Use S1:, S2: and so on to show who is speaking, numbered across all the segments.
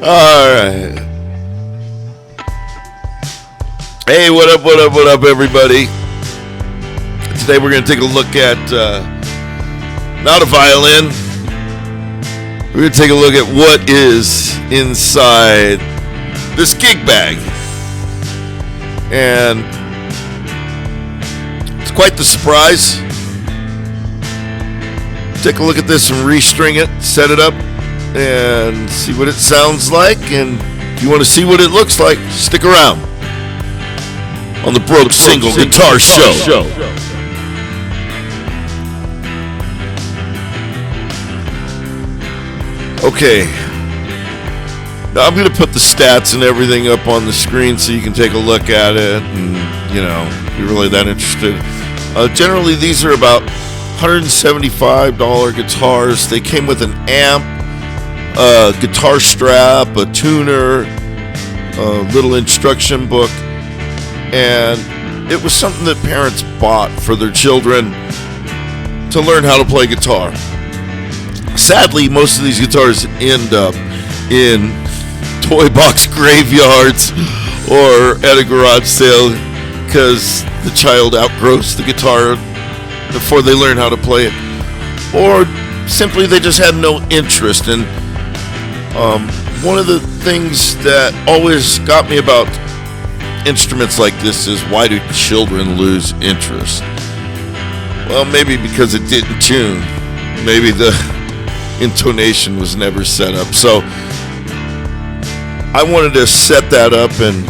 S1: Alright. Hey, what up, everybody? Today we're going to take a look at, not a violin. We're going to take a look at what is inside this gig bag. And it's quite the surprise. Take a look at this and restring it, set it up, and see what it sounds like. And if you want to see what it looks like, stick around on the Broke Single Guitar Show. Okay, now I'm going to put the stats and everything up on the screen so you can take a look at it, and you know, if you're really that interested. Generally, these are about $175 guitars. They came with an amp, a guitar strap, a tuner, a little instruction book, and it was something that parents bought for their children to learn how to play guitar. Sadly, most of these guitars end up in toy box graveyards or at a garage sale because the child outgrows the guitar before they learn how to play it, or simply they just had no interest. And one of the things that always got me about instruments like this is, why do children lose interest? Well, maybe because it didn't tune. Maybe the intonation was never set up. So I wanted to set that up and,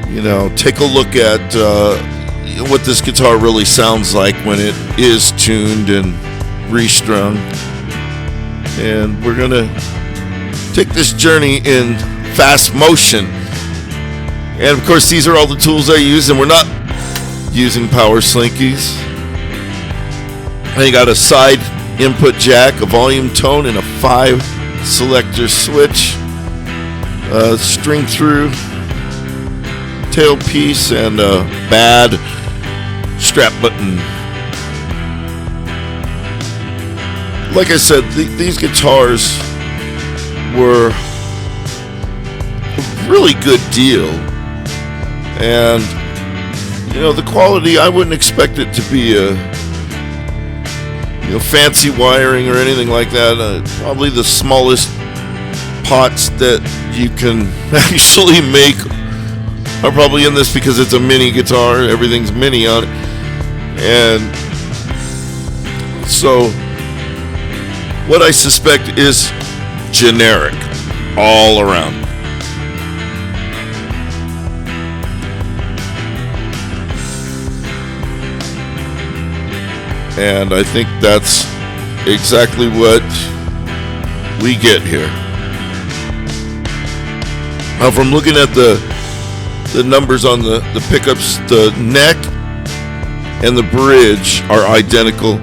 S1: you know, take a look at what this guitar really sounds like when it is tuned and restrung. And we're gonna take this journey in fast motion. And of course, these are all the tools I use, and we're not using power slinkies. And you got a side input jack, a volume tone, and a 5 selector switch, string through tailpiece, and a bad strap button. Like I said, these guitars were a really good deal, and you know, the quality, I wouldn't expect it to be a fancy wiring or anything like that. Probably the smallest pots that you can actually make are probably in this, because it's a mini guitar. Everything's mini on it. And so what I suspect is generic all around. And I think that's exactly what we get here. Now, from looking at the numbers on the pickups, the neck and the bridge are identical,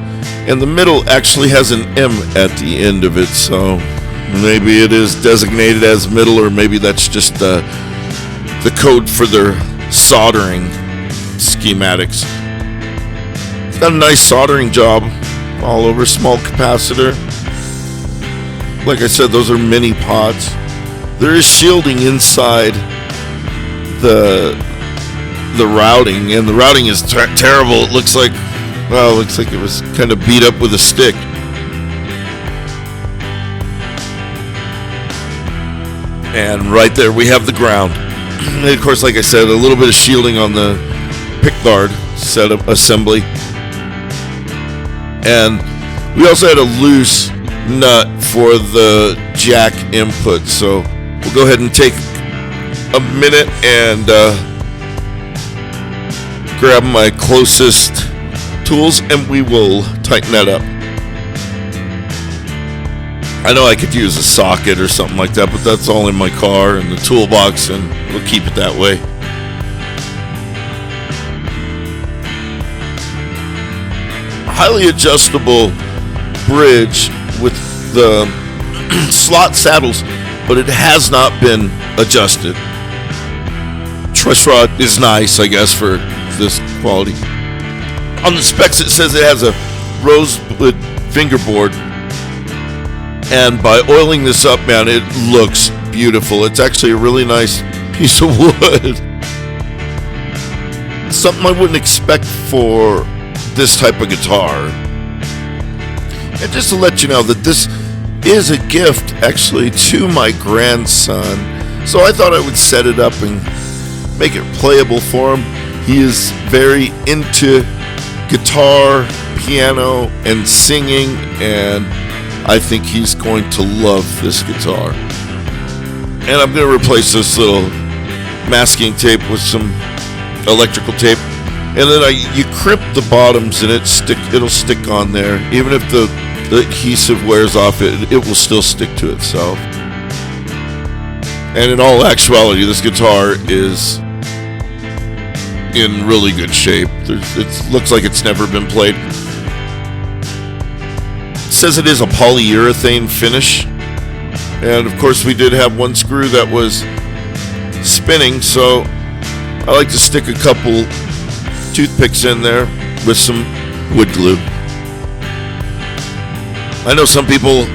S1: and the middle actually has an M at the end of it, so maybe it is designated as middle, or maybe that's just the code for their soldering schematics. It's got a nice soldering job all over, small capacitor. Like I said, those are mini pots. There is shielding inside the routing, and the routing is terrible. It looks like, well, it looks like it was kind of beat up with a stick. And right there we have the ground. And of course, like I said, a little bit of shielding on the pickguard setup assembly. And we also had a loose nut for the jack input. So we'll go ahead and take a minute and grab my closest tools, and we will tighten that up. I know I could use a socket or something like that, but that's all in my car and the toolbox, and we'll keep it that way. Highly adjustable bridge with the slot saddles, but it has not been adjusted. Truss rod is nice, I guess, for this quality. On the specs, it says it has a rosewood fingerboard And by oiling this up, man, it looks beautiful. It's actually a really nice piece of wood. Something I wouldn't expect for this type of guitar. And just to let you know that this is a gift actually to my grandson. So I thought I would set it up and make it playable for him. He is very into guitar, piano, and singing, and I think he's going to love this guitar. And I'm going to replace this little masking tape with some electrical tape, and then you crimp the bottoms and it'll stick on there. Even if the adhesive wears off, it will still stick to itself. And in all actuality, this guitar is in really good shape. It looks like it's never been played. It says it is a polyurethane finish, and of course we did have one screw that was spinning, so I like to stick a couple toothpicks in there with some wood glue. I know some people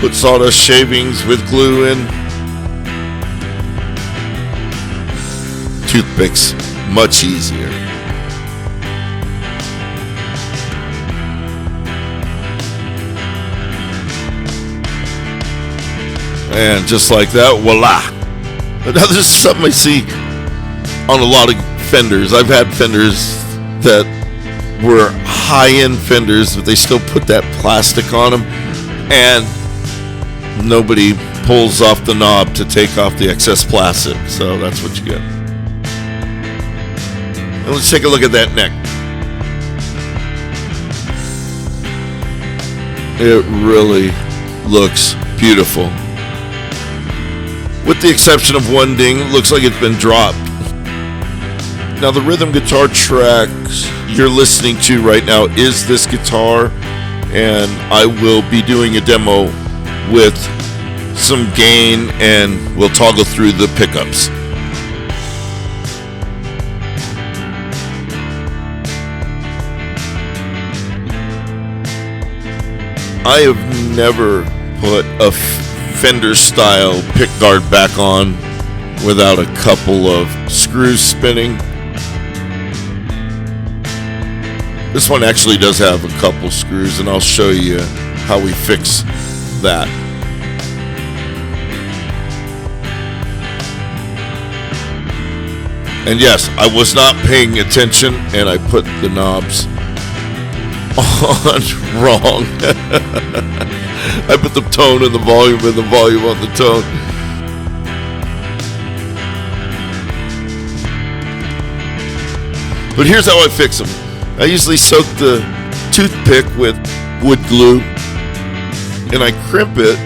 S1: put sawdust shavings with glue in. Toothpicks, much easier. And just like that, voila. But now this is something I see on a lot of Fenders. I've had Fenders that were high-end Fenders, but they still put that plastic on them, and nobody pulls off the knob to take off the excess plastic. So that's what you get. And let's take a look at that neck. It really looks beautiful. With the exception of one ding, it looks like it's been dropped. Now the rhythm guitar track you're listening to right now is this guitar, and I will be doing a demo with some gain, and we'll toggle through the pickups. I have never put a Fender style pickguard back on without a couple of screws spinning. This one actually does have a couple screws, and I'll show you how we fix that. And yes, I was not paying attention, and I put the knobs on wrong. I put the tone and the volume and the volume on the tone. But here's how I fix them. I usually soak the toothpick with wood glue, and I crimp it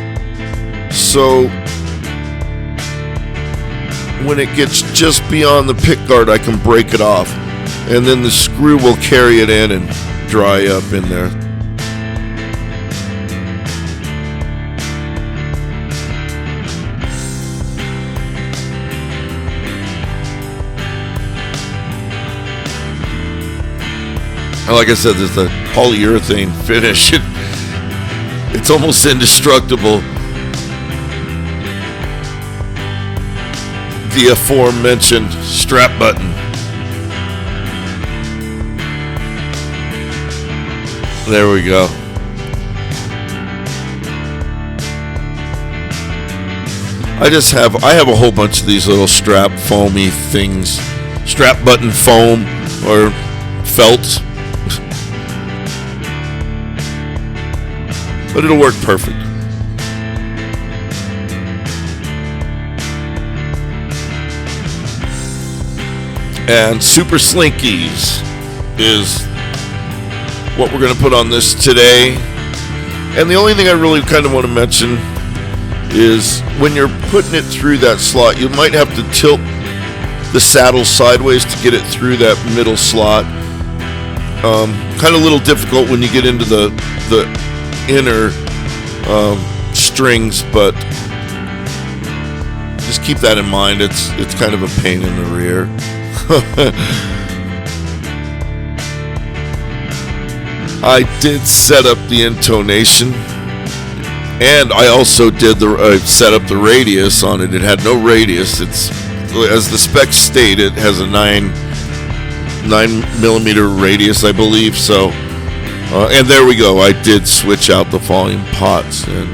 S1: so when it gets just beyond the pickguard, I can break it off, and then the screw will carry it in and dry up in there. And like I said, there's a polyurethane finish. It's almost indestructible. The aforementioned strap button. There we go. I have a whole bunch of these little strap foamy things, strap button foam or felt. But it'll work perfect. And Super Slinkies is what we're going to put on this today. And the only thing I really kind of want to mention is when you're putting it through that slot, you might have to tilt the saddle sideways to get it through that middle slot. Kind of a little difficult when you get into the inner strings, but just keep that in mind. It's kind of a pain in the rear. I did set up the intonation And I also did set up the radius on it. It had no radius. It's, as the specs state, it has a 9mm radius, I believe. So, and there we go. I did switch out the volume pots. And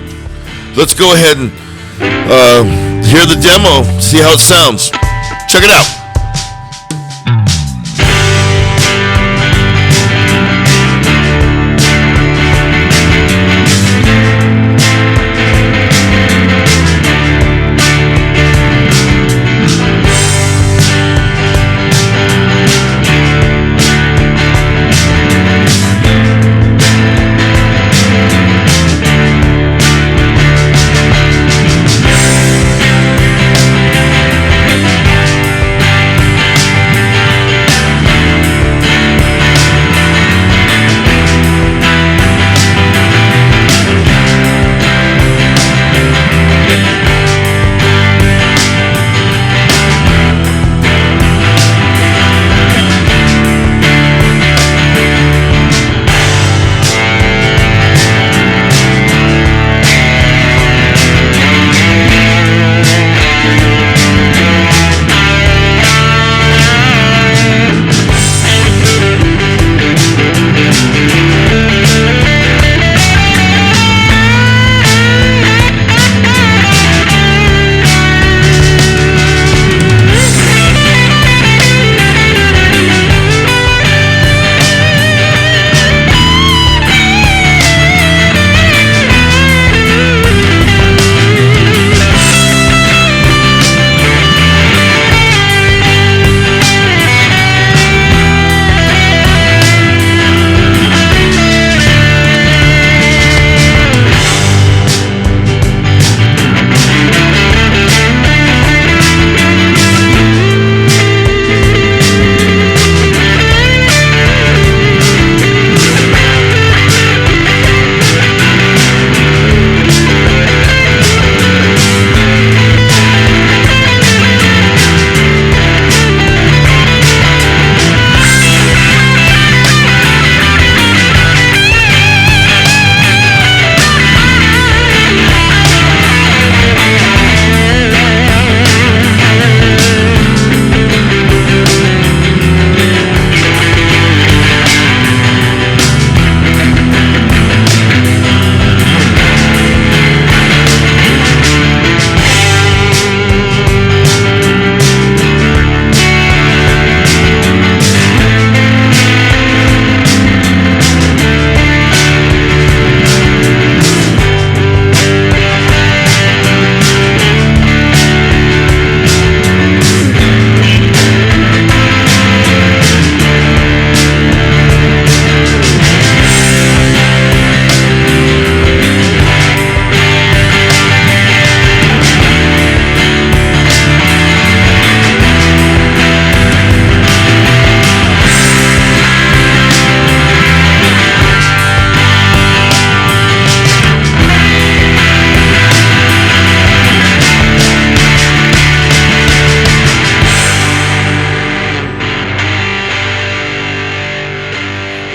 S1: let's go ahead and hear the demo, see how it sounds. Check it out.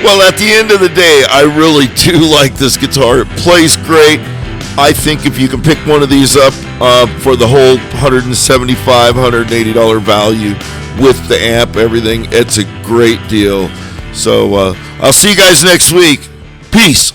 S1: Well, at the end of the day, I really do like this guitar. It plays great. I think if you can pick one of these up for the whole $175, $180 value with the amp, everything, it's a great deal. So I'll see you guys next week. Peace.